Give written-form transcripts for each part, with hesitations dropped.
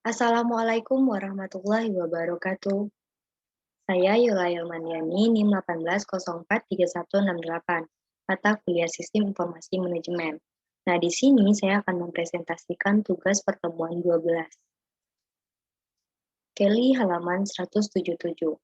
Assalamualaikum warahmatullahi wabarakatuh. Saya Yulaya Mandiani, NIM 18043168, mata kuliah Sistem Informasi Manajemen. Nah, di sini saya akan mempresentasikan tugas pertemuan 12. Kelly halaman 177.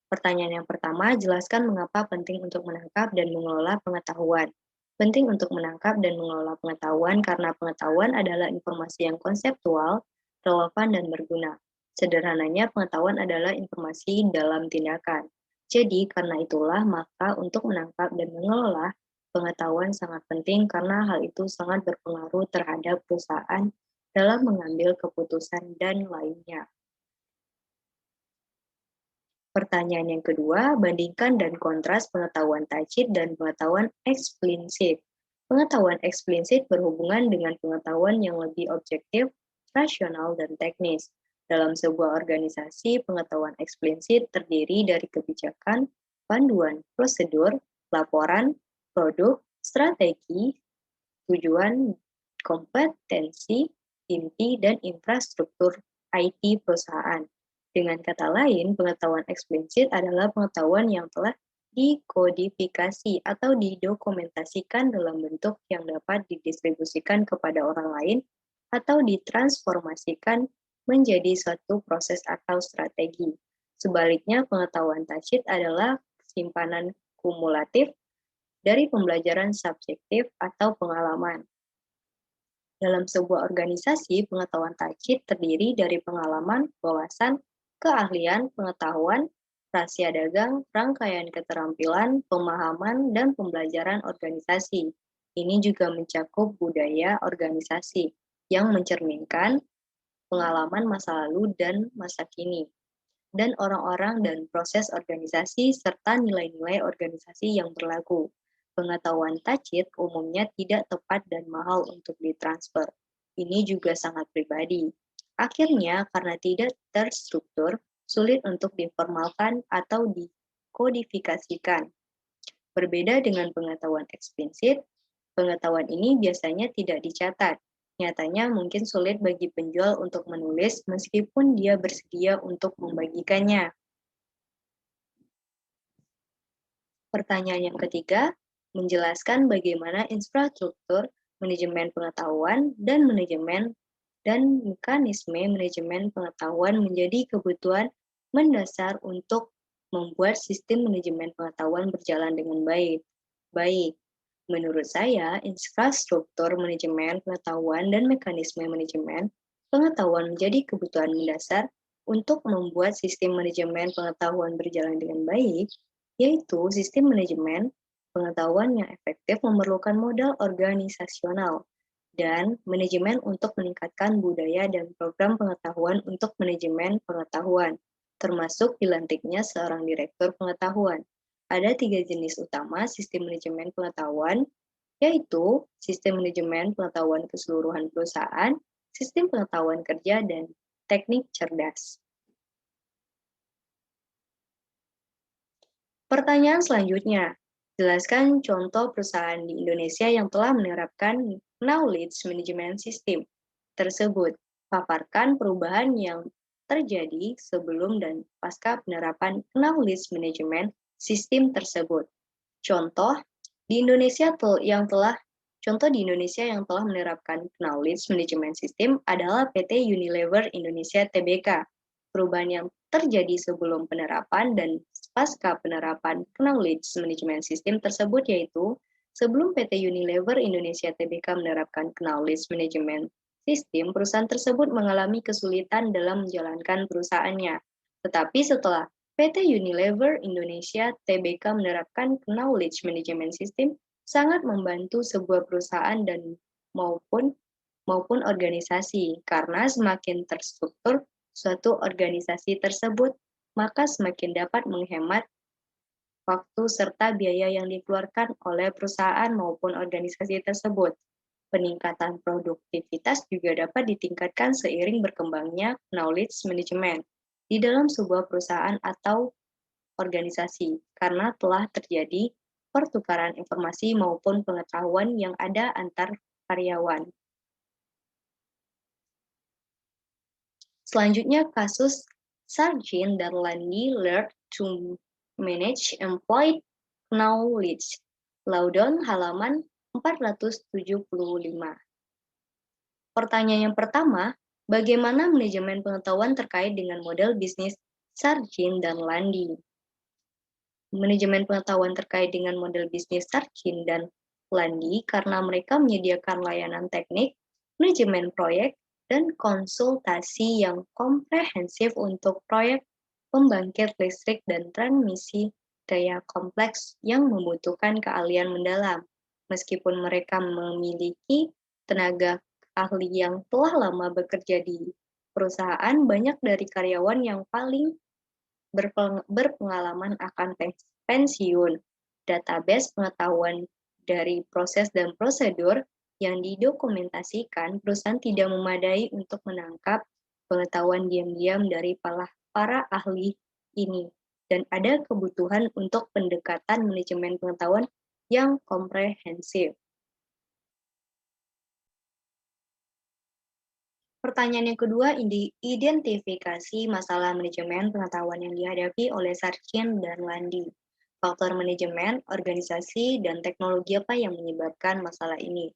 Pertanyaan yang pertama, jelaskan mengapa penting untuk menangkap dan mengelola pengetahuan. Penting untuk menangkap dan mengelola pengetahuan karena pengetahuan adalah informasi yang konseptual, relevan, dan berguna. Sederhananya, pengetahuan adalah informasi dalam tindakan. Jadi, karena itulah, maka untuk menangkap dan mengelola pengetahuan sangat penting karena hal itu sangat berpengaruh terhadap perusahaan dalam mengambil keputusan dan lainnya. Pertanyaan yang kedua, bandingkan dan kontras pengetahuan tacit dan pengetahuan eksplisit. Pengetahuan eksplisit berhubungan dengan pengetahuan yang lebih objektif, rasional, dan teknis. Dalam sebuah organisasi, pengetahuan eksplisit terdiri dari kebijakan, panduan, prosedur, laporan, produk, strategi, tujuan, kompetensi, inti, dan infrastruktur IT perusahaan. Dengan kata lain, pengetahuan eksplisit adalah pengetahuan yang telah dikodifikasi atau didokumentasikan dalam bentuk yang dapat didistribusikan kepada orang lain atau ditransformasikan menjadi suatu proses atau strategi. Sebaliknya, pengetahuan tacit adalah simpanan kumulatif dari pembelajaran subjektif atau pengalaman. Dalam sebuah organisasi, pengetahuan tacit terdiri dari pengalaman, wawasan, keahlian, pengetahuan, rahasia dagang, rangkaian keterampilan, pemahaman, dan pembelajaran organisasi. Ini juga mencakup budaya organisasi yang mencerminkan pengalaman masa lalu dan masa kini, dan orang-orang dan proses organisasi serta nilai-nilai organisasi yang berlaku. Pengetahuan tacit umumnya tidak tepat dan mahal untuk ditransfer. Ini juga sangat pribadi. Akhirnya, karena tidak terstruktur, sulit untuk diformalkan atau dikodifikasikan. Berbeda dengan pengetahuan eksplisit, pengetahuan ini biasanya tidak dicatat. Nyatanya mungkin sulit bagi penjual untuk menulis meskipun dia bersedia untuk membagikannya. Pertanyaan yang ketiga, menjelaskan bagaimana infrastruktur, manajemen pengetahuan, dan mekanisme manajemen pengetahuan menjadi kebutuhan mendasar untuk membuat sistem manajemen pengetahuan berjalan dengan baik. Baik, menurut saya, infrastruktur manajemen pengetahuan dan mekanisme manajemen pengetahuan menjadi kebutuhan mendasar untuk membuat sistem manajemen pengetahuan berjalan dengan baik, yaitu sistem manajemen pengetahuan yang efektif memerlukan modal organisasional dan manajemen untuk meningkatkan budaya dan program pengetahuan untuk manajemen pengetahuan, termasuk dilantiknya seorang direktur pengetahuan. Ada 3 jenis utama sistem manajemen pengetahuan, yaitu sistem manajemen pengetahuan keseluruhan perusahaan, sistem pengetahuan kerja, dan teknik cerdas. Pertanyaan selanjutnya, jelaskan contoh perusahaan di Indonesia yang telah menerapkan knowledge management system tersebut. Paparkan perubahan yang terjadi sebelum dan pasca penerapan knowledge management system tersebut. Contoh di Indonesia yang telah menerapkan knowledge management system adalah PT Unilever Indonesia Tbk. Perubahan yang terjadi sebelum penerapan dan pasca penerapan knowledge management system tersebut yaitu sebelum PT Unilever Indonesia Tbk menerapkan knowledge management system, perusahaan tersebut mengalami kesulitan dalam menjalankan perusahaannya. Tetapi setelah PT Unilever Indonesia Tbk menerapkan knowledge management system sangat membantu sebuah perusahaan dan maupun organisasi karena semakin terstruktur suatu organisasi tersebut, maka semakin dapat menghemat waktu serta biaya yang dikeluarkan oleh perusahaan maupun organisasi tersebut. Peningkatan produktivitas juga dapat ditingkatkan seiring berkembangnya knowledge management di dalam sebuah perusahaan atau organisasi, karena telah terjadi pertukaran informasi maupun pengetahuan yang ada antar karyawan. Selanjutnya, kasus Sargent dan Landy Learn to Manage Employee Knowledge. Laudon halaman 475. Pertanyaan yang pertama, bagaimana manajemen pengetahuan terkait dengan model bisnis Sargent dan Landy? Manajemen pengetahuan terkait dengan model bisnis Sargent dan Landy karena mereka menyediakan layanan teknik, manajemen proyek, dan konsultasi yang komprehensif untuk proyek pembangkit listrik dan transmisi daya kompleks yang membutuhkan keahlian mendalam. Meskipun mereka memiliki tenaga ahli yang telah lama bekerja di perusahaan, banyak dari karyawan yang paling berpengalaman akan pensiun. Database pengetahuan dari proses dan prosedur yang didokumentasikan, perusahaan tidak memadai untuk menangkap pengetahuan diam-diam dari para ahli ini, dan ada kebutuhan untuk pendekatan manajemen pengetahuan yang komprehensif. Pertanyaan yang kedua, identifikasi masalah manajemen pengetahuan yang dihadapi oleh Sargent dan Landy. Faktor manajemen, organisasi, dan teknologi apa yang menyebabkan masalah ini?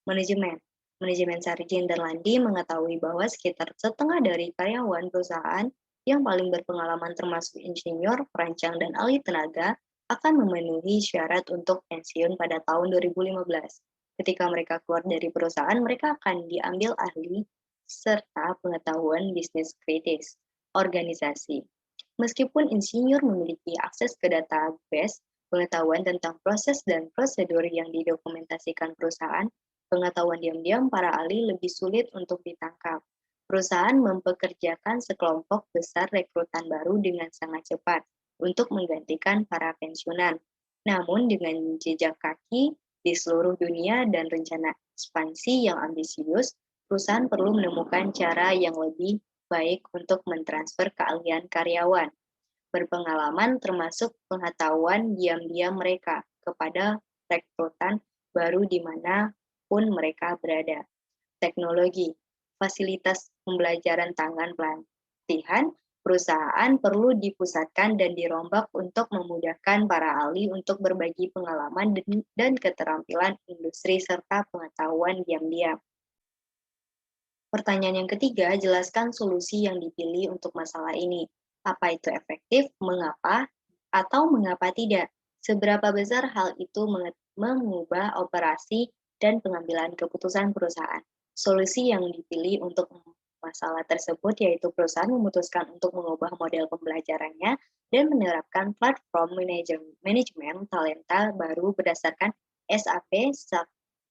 Manajemen. Manajemen Sargent dan Landy mengetahui bahwa sekitar setengah dari karyawan perusahaan yang paling berpengalaman termasuk insinyur, perancang, dan ahli tenaga akan memenuhi syarat untuk pensiun pada tahun 2015. Ketika mereka keluar dari perusahaan, mereka akan diambil ahli serta pengetahuan bisnis kritis. Organisasi. Meskipun insinyur memiliki akses ke database pengetahuan tentang proses dan prosedur yang didokumentasikan perusahaan, pengetahuan diam-diam para ahli lebih sulit untuk ditangkap. Perusahaan mempekerjakan sekelompok besar rekrutan baru dengan sangat cepat untuk menggantikan para pensiunan. Namun dengan jejak kaki di seluruh dunia dan rencana ekspansi yang ambisius, perusahaan perlu menemukan cara yang lebih baik untuk mentransfer keahlian karyawan berpengalaman termasuk pengetahuan diam-diam mereka kepada rekrutan baru di mana pun mereka berada. Teknologi, fasilitas pembelajaran tangan pelatihan, perusahaan perlu dipusatkan dan dirombak untuk memudahkan para ahli untuk berbagi pengalaman dan keterampilan industri serta pengetahuan diam-diam. Pertanyaan yang ketiga, jelaskan solusi yang dipilih untuk masalah ini. Apa itu efektif, mengapa, atau mengapa tidak? Seberapa besar hal itu mengubah operasi dan pengambilan keputusan perusahaan? Solusi yang dipilih untuk masalah tersebut yaitu perusahaan memutuskan untuk mengubah model pembelajarannya dan menerapkan platform manajemen talenta baru berdasarkan SAP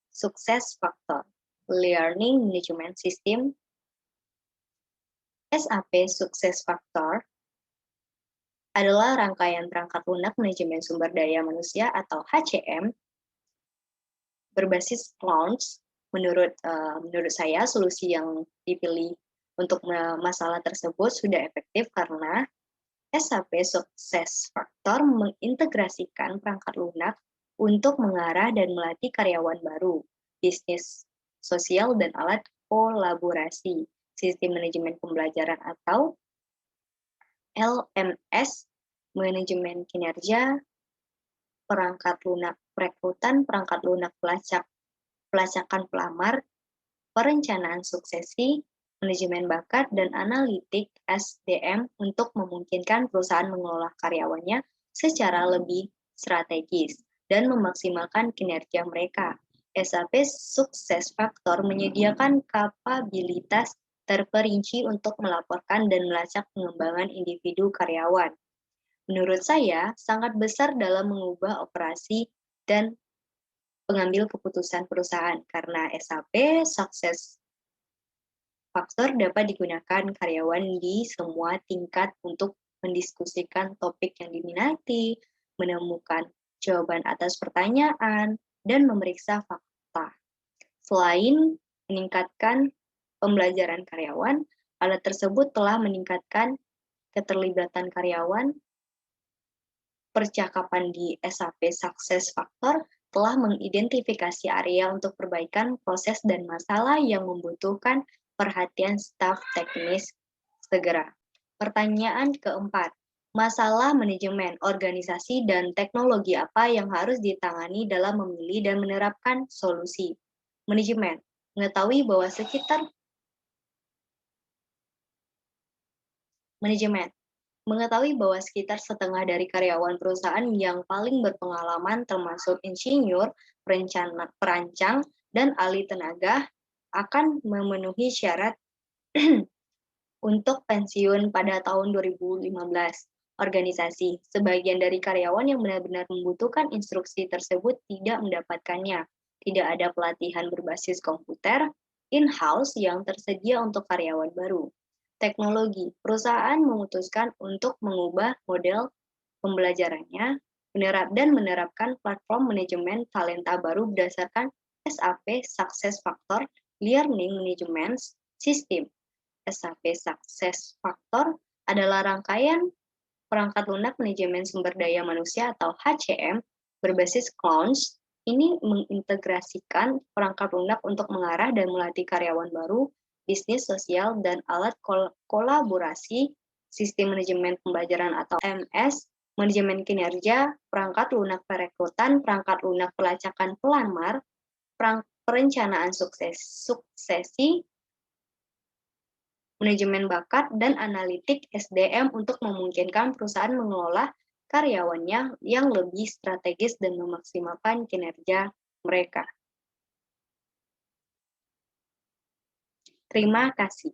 Success Factor. Learning Management System SAP Success Factor adalah rangkaian perangkat lunak manajemen sumber daya manusia atau HCM berbasis launch. Menurut saya, solusi yang dipilih untuk masalah tersebut sudah efektif karena SAP Success Factor mengintegrasikan perangkat lunak untuk mengarah dan melatih karyawan baru, bisnis sosial, dan alat kolaborasi. Sistem manajemen pembelajaran atau LMS, manajemen kinerja, perangkat lunak perekrutan, perangkat lunak pelacakan pelamar, perencanaan suksesi, manajemen bakat, dan analitik SDM untuk memungkinkan perusahaan mengelola karyawannya secara lebih strategis dan memaksimalkan kinerja mereka. SAP Success Factor menyediakan kapabilitas terperinci untuk melaporkan dan melacak pengembangan individu karyawan. Menurut saya, sangat besar dalam mengubah operasi dan pengambil keputusan perusahaan karena SAP Success Factor dapat digunakan karyawan di semua tingkat untuk mendiskusikan topik yang diminati, menemukan jawaban atas pertanyaan, dan memeriksa fakta. Selain meningkatkan pembelajaran karyawan, alat tersebut telah meningkatkan keterlibatan karyawan. Percakapan di SAP Success Factor telah mengidentifikasi area untuk perbaikan proses dan masalah yang membutuhkan perhatian staf teknis segera. Pertanyaan keempat, masalah manajemen, organisasi, dan teknologi apa yang harus ditangani dalam memilih dan menerapkan solusi? Manajemen, mengetahui bahwa sekitar manajemen, mengetahui bahwa sekitar setengah dari karyawan perusahaan yang paling berpengalaman termasuk insinyur, perancang, dan ahli tenaga akan memenuhi syarat untuk pensiun pada tahun 2015. Organisasi, sebagian dari karyawan yang benar-benar membutuhkan instruksi tersebut tidak mendapatkannya. Tidak ada pelatihan berbasis komputer in-house yang tersedia untuk karyawan baru. Teknologi, perusahaan memutuskan untuk mengubah model pembelajarannya dan menerapkan platform manajemen talenta baru berdasarkan SAP Success Factor Learning Management System. SAP Success Factor adalah rangkaian perangkat lunak manajemen sumber daya manusia atau HCM berbasis clouds. Ini mengintegrasikan perangkat lunak untuk mengarah dan melatih karyawan baru, bisnis sosial, dan alat kolaborasi, sistem manajemen pembelajaran atau MS, manajemen kinerja, perangkat lunak perekrutan, perangkat lunak pelacakan pelamar, perencanaan suksesi, manajemen bakat, dan analitik SDM untuk memungkinkan perusahaan mengelola karyawannya yang lebih strategis dan memaksimalkan kinerja mereka. Terima kasih.